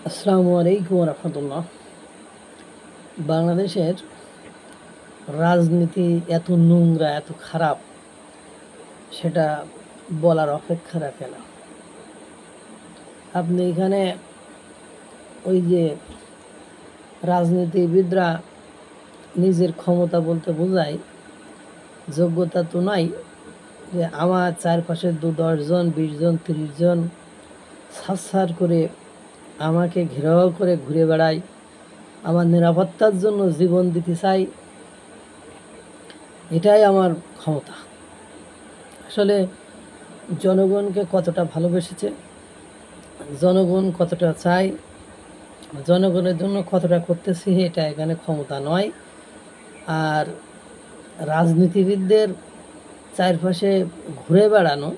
আসসালামু আলাইকুম রহমতুল্লাহ। বাংলাদেশের রাজনীতি এত নোংরা, এত খারাপ, সেটা বলার অপেক্ষা রাখে না। আপনি এখানে ওই যে রাজনীতিবিদরা নিজের ক্ষমতা বলতে বোঝায়, যোগ্যতা তো নাই যে আমার চারপাশে 10 জন 20 জন 30 জন সার করে আমাকে ঘেরাও করে ঘুরে বেড়ায়, আমার নিরাপত্তার জন্য জীবন দিতে চাই, এটাই আমার ক্ষমতা। আসলে জনগণকে কতটা ভালোবেসেছে, জনগণ কতটা চায়, জনগণের জন্য কতটা করতেছি, এটা এখানে ক্ষমতা নয়। আর রাজনীতিবিদদের চারপাশে ঘুরে বেড়ানো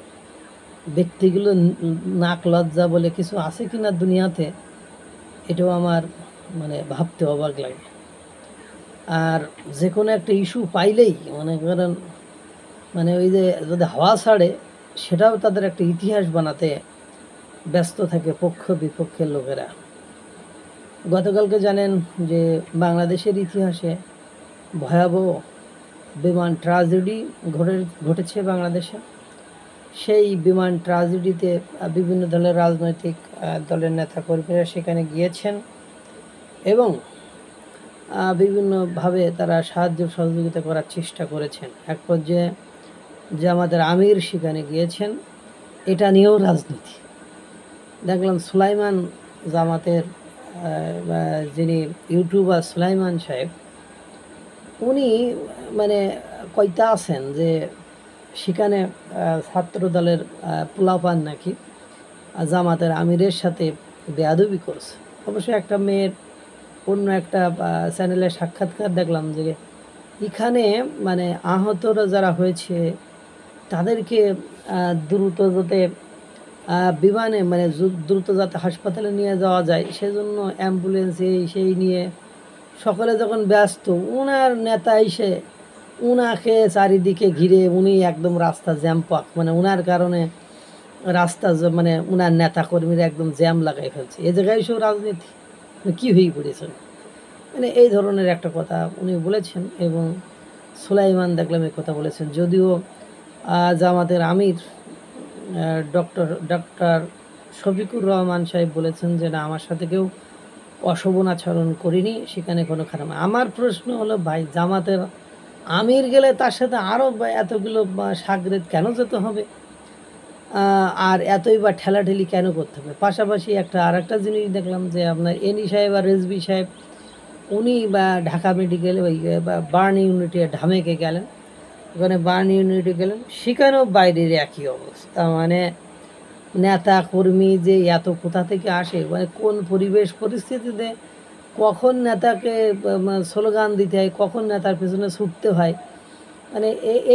ব্যক্তিগুলো নাক লজ্জা বলে কিছু আছে কি না দুনিয়াতে, এটাও আমার ভাবতে অবাক লাগে। আর যে কোনো একটা ইস্যু পাইলেই মনে করেন ওই যে যদি হাওয়া ছাড়ে, সেটাও তাদের একটা ইতিহাস বানাতে ব্যস্ত থাকে পক্ষ বিপক্ষের লোকেরা। গতকালকে জানেন যে বাংলাদেশের ইতিহাসে ভয়াবহ বিমান ট্র্যাজেডি ঘটেছে বাংলাদেশে। সেই বিমান ট্র্যাজেডিতে বিভিন্ন দলের রাজনৈতিক দলের নেতাকর্মীরা সেখানে গিয়েছেন এবং বিভিন্নভাবে তারা সাহায্য সহযোগিতা করার চেষ্টা করেছেন। এক পর্যায়ে জামাতের আমির সেখানে গিয়েছেন, এটা নিয়েও রাজনীতি দেখলাম। সুলাইমান, জামাতের যিনি ইউটিউবার সুলাইমান সাহেব, উনি কইতা আছেন যে সেখানে ছাত্র দলের পোলাপান নাকি জামাতের আমিরের সাথে বেয়াদবি করছে। অবশ্যই একটা মেয়ের অন্য একটা চ্যানেলে সাক্ষাৎকার দেখলাম যে এখানে আহতরা যারা হয়েছে তাদেরকে দ্রুত যাতে বিমানে দ্রুত যাতে হাসপাতালে নিয়ে যাওয়া যায় সেজন্য অ্যাম্বুলেন্স সেই নিয়ে সকলে যখন ব্যস্ত, উনার নেতা এসে উনাকে চারিদিকে ঘিরে উনি একদম রাস্তা জ্যাম পাক, উনার কারণে রাস্তা উনার নেতা কর্মীরা একদম জ্যাম লাগাই ফেলছে। এ জায়গায় সব রাজনীতি কী হয়ে পড়েছেন, এই ধরনের একটা কথা উনি বলেছেন। এবং সুলাইমান দেখলাম এই কথা বলেছেন, যদিও জামাতের আমির ডক্টর শফিকুর রহমান সাহেব বলেছেন যে না, আমার সাথে কেউ অশোভন আচরণ করিনি, সেখানে কোনো খারাপ। আমার প্রশ্ন হলো, ভাই জামাতের আমির গেলে তার সাথে আরও এতগুলো সাগরেদ কেন যেতে হবে, আর এতই বা ঠেলাঠেলি কেন করতে হবে? পাশাপাশি আর একটা জিনিস দেখলাম যে আপনার এনি সাহেব আর রেজবি সাহেব, উনি ঢাকা মেডিকেলে ওই বার্ন ইউনিটে ঢামেকে গেলেন, ওখানে বার্ন ইউনিটে গেলেন, সেখানেও বাইরের একই অবস্থা। নেতা কর্মী যে এত কোথা থেকে আসে, কোন পরিবেশ পরিস্থিতিতে কখন নেতাকে স্লোগান দিতে হয়, কখন নেতার পেছনে ছুটতে হয়।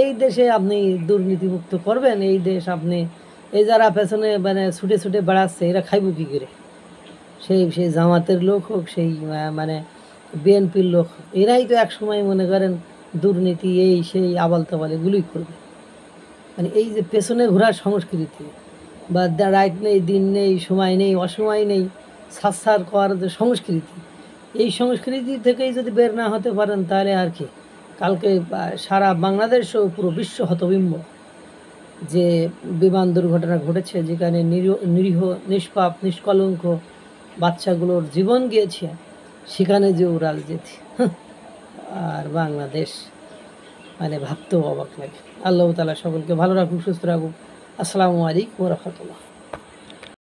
এই দেশে আপনি দুর্নীতিমুক্ত করবেন, এই দেশ আপনি এই যারা পেছনে ছুটে ছুটে বেড়াচ্ছে, এরা খাইব কী করে? সেই জামাতের লোক হোক, সেই বিএনপির লোক, এরাই তো এক সময় মনে করেন দুর্নীতি সেই আবাল তাবাল এগুলোই করবে। এই যে পেছনে ঘোরার সংস্কৃতি বা রাইট নেই, দিন নেই, সময় নেই, অসময় নেই, সার করার যে সংস্কৃতি, এই সংস্কৃতি থেকেই যদি বের না হতে পারেন তাহলে আর কি, কালকে সারা বাংলাদেশও পুরো বিশ্ব হতবিম্ব। যে বিমান দুর্ঘটনা ঘটেছে, যেখানে নিরীহ নিষ্পাপ নিষ্কলঙ্ক বাচ্চাগুলোর জীবন গিয়েছে, সেখানে যেও রাজনীতি, আর বাংলাদেশ ভাবতেও অবাক লাগে। আল্লাহ তাআলা সকলকে ভালো রাখুক, সুস্থ রাখুক। আসসালামু আলাইকুম রহমতুল্লাহ।